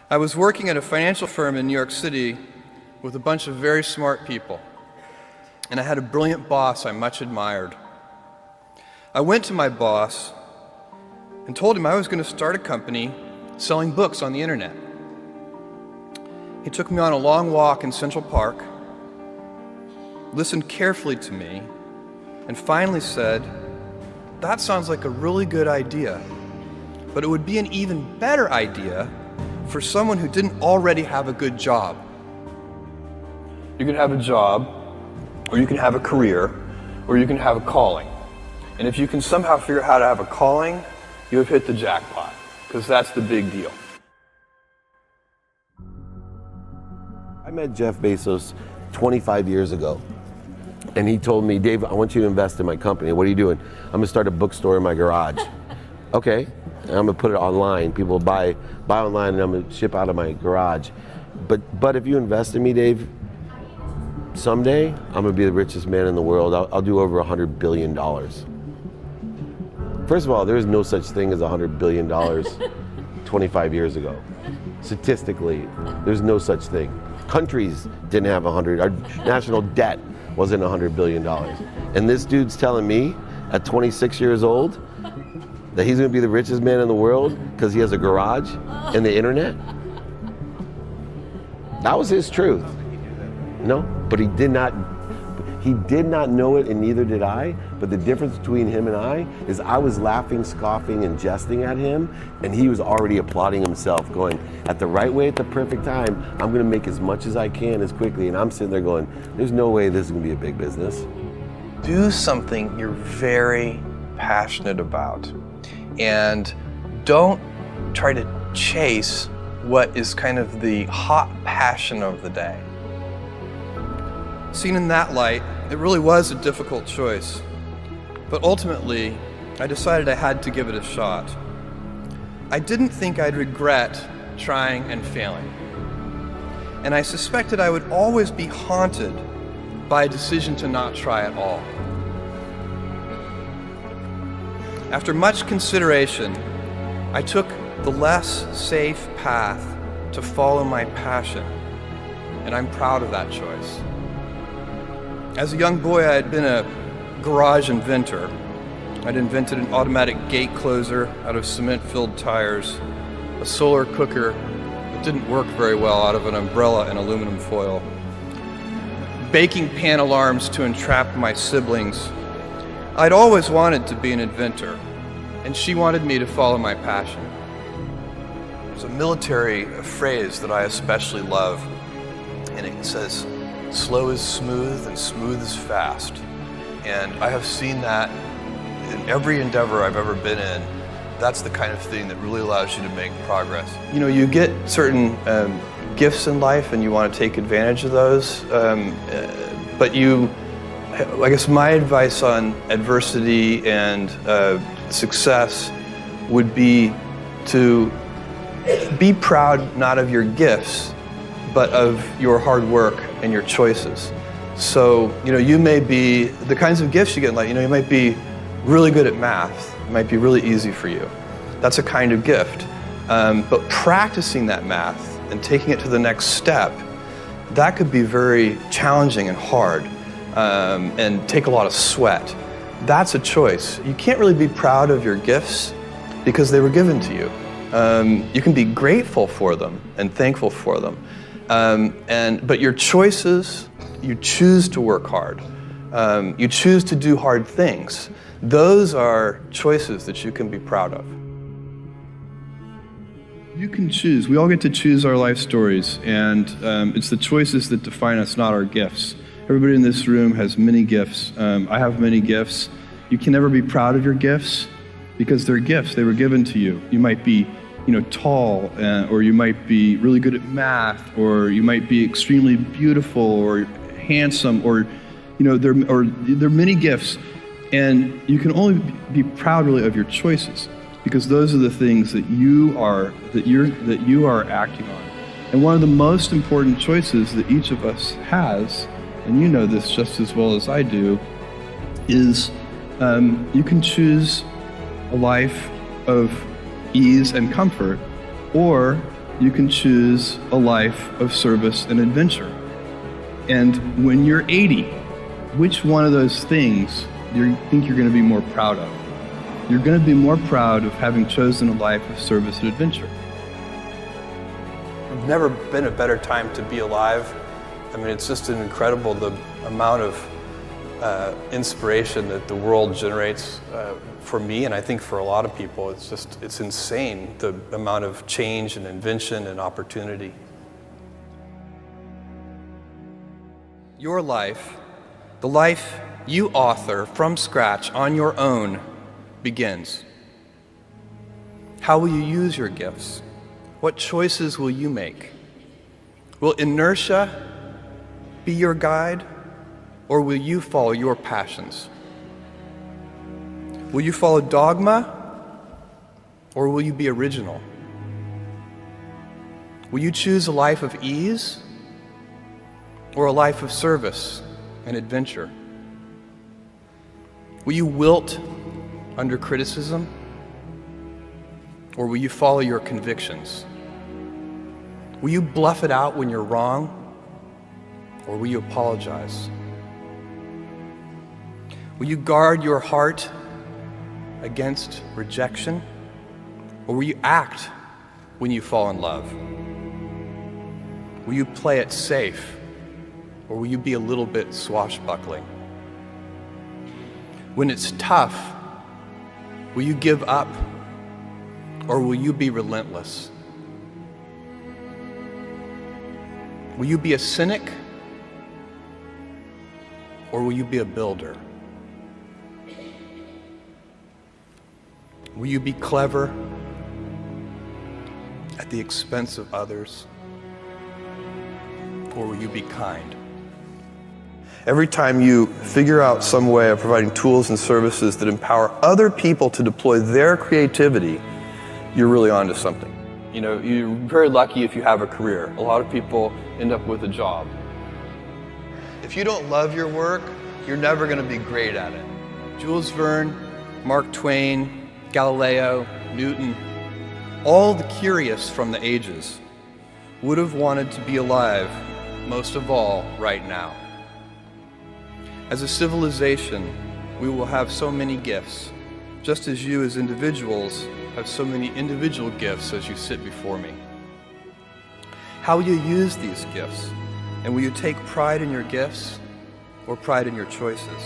I was working at a financial firm in New York City with a bunch of very smart people, and I had a brilliant boss I much admired. I went to my boss and told him I was going to start a company selling books on the internet. He took me on a long walk in Central Park, listened carefully to me, and finally said, "That sounds like a really good idea, but it would be an even better idea for someone who didn't already have a good job." You can have a job, or you can have a career, or you can have a calling. And if you can somehow figure out how to have a calling, you have hit the jackpot, because that's the big deal. I met Jeff Bezos 25 years ago, and he told me, "Dave, I want you to invest in my company." "What are you doing?" "I'm gonna start a bookstore in my garage." "Okay, and I'm gonna put it online. People buy online, and I'm gonna ship out of my garage. But if you invest in me, Dave, someday I'm gonna be the richest man in the world. I'll do over $100 billion. First of all, there is no such thing as $100 billion 25 years ago. Statistically, there's no such thing. Countries didn't have 100, our national debt wasn't $100 billion. And this dude's telling me at 26 years old that he's gonna be the richest man in the world because he has a garage and the internet? That was his truth. No, but he did not know it, and neither did I. But the difference between him and I is I was laughing, scoffing, and jesting at him, and he was already applauding himself, going, at the right way, at the perfect time, I'm gonna make as much as I can as quickly. And I'm sitting there going, there's no way this is gonna be a big business. Do something you're very passionate about, and don't try to chase what is kind of the hot passion of the day. Seen in that light, it really was a difficult choice, but ultimately, I decided I had to give it a shot. I didn't think I'd regret trying and failing, and I suspected I would always be haunted by a decision to not try at all. After much consideration, I took the less safe path to follow my passion, and I'm proud of that choice. As a young boy, I had been a garage inventor. I'd invented an automatic gate closer out of cement-filled tires, a solar cooker that didn't work very well out of an umbrella and aluminum foil, baking pan alarms to entrap my siblings. I'd always wanted to be an inventor, and she wanted me to follow my passion. There's a military phrase that I especially love, and it says, "Slow is smooth and smooth is fast." And I have seen that in every endeavor I've ever been in. That's the kind of thing that really allows you to make progress. You know, you get certain gifts in life and you want to take advantage of those, but I guess my advice on adversity and success would be to be proud not of your gifts, but of your hard work and your choices. So, you may be, the kinds of gifts you get in life, you might be really good at math. It might be really easy for you. That's a kind of gift. But practicing that math and taking it to the next step, that could be very challenging and hard, and take a lot of sweat. That's a choice. You can't really be proud of your gifts because they were given to you. You can be grateful for them and thankful for them. But your choices, you choose to work hard. You choose to do hard things. Those are choices that you can be proud of. You can choose. We all get to choose our life stories, and it's the choices that define us, not our gifts. Everybody in this room has many gifts. I have many gifts. You can never be proud of your gifts because they're gifts. They were given to you. You might be tall, or you might be really good at math, or you might be extremely beautiful or handsome, or there are many gifts, and you can only be proud really of your choices because those are the things that you are acting on. And one of the most important choices that each of us has, and you know this just as well as I do, is you can choose a life of ease and comfort, or you can choose a life of service and adventure. And when you're 80, which one of those things do you think you're going to be more proud of? You're going to be more proud of having chosen a life of service and adventure. There's never been a better time to be alive. I mean, it's just incredible the amount of inspiration that the world generates for me, and I think for a lot of people. It's insane, the amount of change and invention and opportunity. Your life, the life you author from scratch on your own, begins. How will you use your gifts? What choices will you make? Will inertia be your guide, or will you follow your passions? Will you follow dogma, or will you be original? Will you choose a life of ease, or a life of service and adventure? Will you wilt under criticism, or will you follow your convictions? Will you bluff it out when you're wrong, or will you apologize? Will you guard your heart against rejection, or will you act when you fall in love? Will you play it safe, or will you be a little bit swashbuckling? When it's tough, will you give up, or will you be relentless? Will you be a cynic, or will you be a builder? Will you be clever at the expense of others, or will you be kind? Every time you figure out some way of providing tools and services that empower other people to deploy their creativity, you're really onto something. You know, you're very lucky if you have a career. A lot of people end up with a job. If you don't love your work, you're never going to be great at it. Jules Verne, Mark Twain, Galileo, Newton, all the curious from the ages would have wanted to be alive, most of all, right now. As a civilization, we will have so many gifts, just as you as individuals have so many individual gifts as you sit before me. How will you use these gifts? And will you take pride in your gifts or pride in your choices?